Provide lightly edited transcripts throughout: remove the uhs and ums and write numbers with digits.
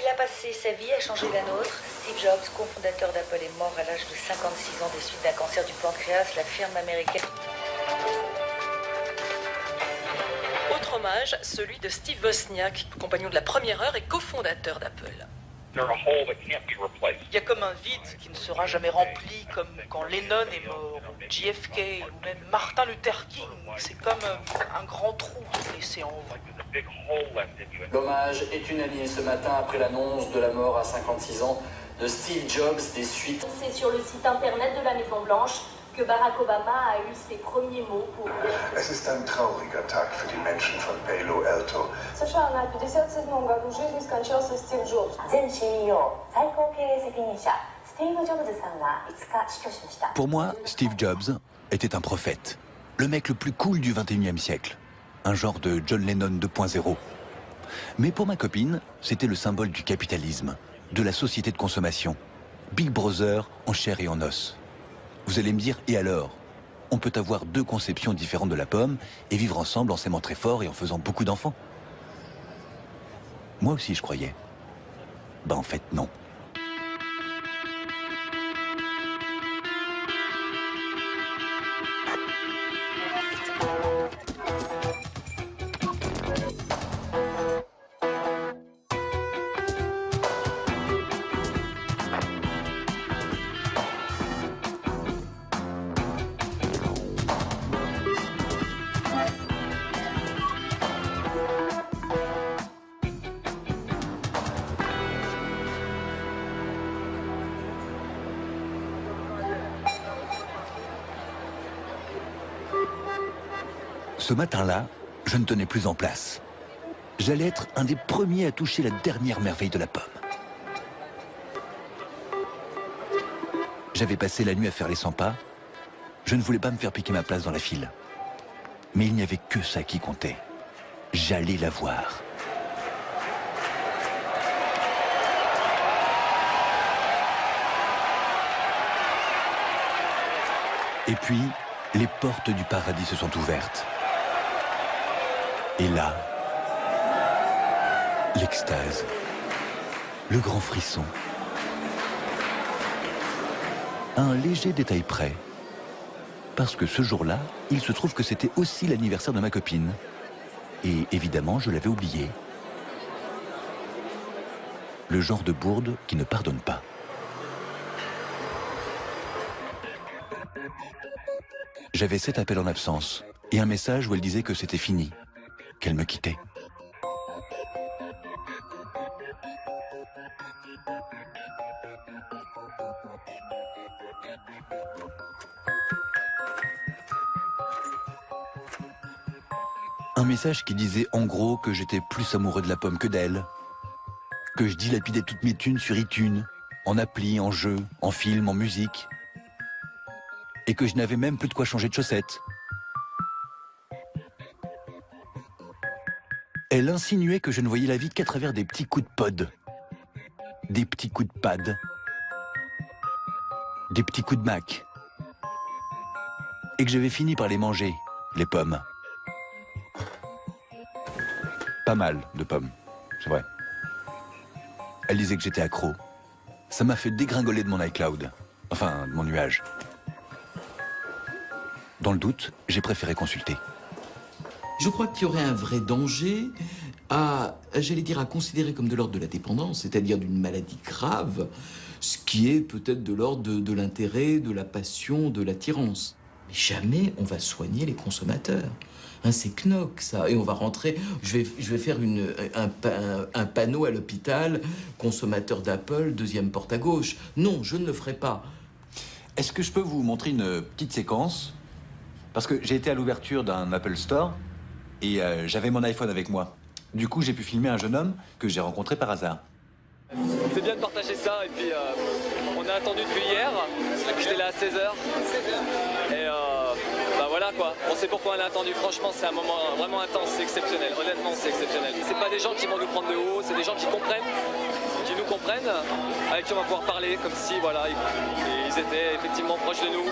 Il a passé sa vie à changer la nôtre. Steve Jobs, cofondateur d'Apple, est mort à l'âge de 56 ans des suites d'un cancer du pancréas. La firme américaine... Autre hommage, celui de Steve Wozniak, compagnon de la première heure et cofondateur d'Apple. Il y a comme un vide qui ne sera jamais rempli, comme quand Lennon est mort, ou JFK, ou même Martin Luther King. C'est comme un grand trou laissé en vous. L'hommage est unanime ce matin après l'annonce de la mort à 56 ans de Steve Jobs des suites. C'est sur le site internet de la Maison Blanche que Barack Obama a eu ses premiers mots pour... Es ist ein trauriger Tag für die Menschen von Palo Alto. США на 57-м году жизни скончался Стив Джобс. Pour moi, Steve Jobs était un prophète. Le mec le plus cool du 21e siècle. Un genre de John Lennon 2.0. Mais pour ma copine, c'était le symbole du capitalisme, de la société de consommation. Big Brother en chair et en os. Vous allez me dire, et alors? On peut avoir deux conceptions différentes de la pomme et vivre ensemble en s'aimant très fort et en faisant beaucoup d'enfants. Moi aussi, je croyais. Ben en fait, non. Ce matin-là, je ne tenais plus en place. J'allais être un des premiers à toucher la dernière merveille de la pomme. J'avais passé la nuit à faire les 100 pas. Je ne voulais pas me faire piquer ma place dans la file. Mais il n'y avait que ça qui comptait. J'allais la voir. Et puis, les portes du paradis se sont ouvertes. Et là, l'extase, le grand frisson. À un léger détail près, parce que ce jour-là, il se trouve que c'était aussi l'anniversaire de ma copine. Et évidemment, je l'avais oublié. Le genre de bourde qui ne pardonne pas. J'avais 7 appels en absence et un message où elle disait que c'était fini, qu'elle me quittait. Un message qui disait en gros que j'étais plus amoureux de la pomme que d'elle, que je dilapidais toutes mes thunes sur iTunes, en appli, en jeu, en film, en musique, et que je n'avais même plus de quoi changer de chaussettes. Elle insinuait que je ne voyais la vie qu'à travers des petits coups de pod, des petits coups de pad, des petits coups de Mac, et que j'avais fini par les manger, les pommes. Pas mal de pommes, c'est vrai. Elle disait que j'étais accro. Ça m'a fait dégringoler de mon iCloud, enfin de mon nuage. Dans le doute, j'ai préféré consulter. Je crois qu'il y aurait un vrai danger à, j'allais dire, à considérer comme de l'ordre de la dépendance, c'est-à-dire d'une maladie grave, ce qui est peut-être de l'ordre de l'intérêt, de la passion, de l'attirance. Mais jamais on va soigner les consommateurs. Hein, c'est knock, ça. Et on va rentrer, je vais faire un panneau à l'hôpital, consommateur d'Apple, deuxième porte à gauche. Non, je ne le ferai pas. Est-ce que je peux vous montrer une petite séquence? Parce que j'ai été à l'ouverture d'un Apple Store et j'avais mon iPhone avec moi. Du coup, j'ai pu filmer un jeune homme que j'ai rencontré par hasard. C'est bien de partager ça et puis on a attendu depuis hier. J'étais là à 16h. Et bah voilà quoi. On sait pourquoi on a attendu. Franchement, c'est un moment vraiment intense, c'est exceptionnel. Honnêtement, c'est exceptionnel. C'est pas des gens qui vont nous prendre de haut, c'est des gens qui comprennent, qui nous comprennent, avec qui on va pouvoir parler comme si voilà, ils étaient effectivement proches de nous.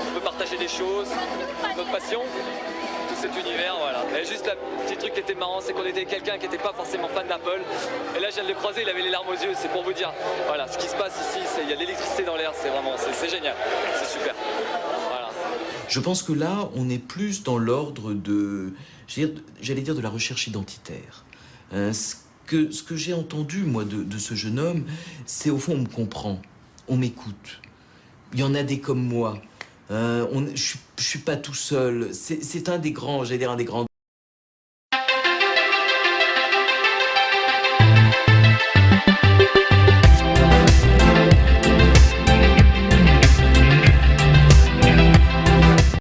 On peut partager des choses, notre passion, tout cet univers, voilà. Et juste le petit truc qui était marrant, c'est qu'on était quelqu'un qui n'était pas forcément fan d'Apple. Et là, je viens de le croiser, il avait les larmes aux yeux. C'est pour vous dire, voilà, ce qui se passe ici, il y a de l'électricité dans l'air, c'est vraiment, c'est génial, c'est super. Voilà. Je pense que là, on est plus dans l'ordre de, j'allais dire, de la recherche identitaire. Ce que j'ai entendu, moi, de ce jeune homme, c'est au fond, on me comprend, on m'écoute. Il y en a des comme moi. Je suis pas tout seul. C'est un des grands, j'allais dire un des grands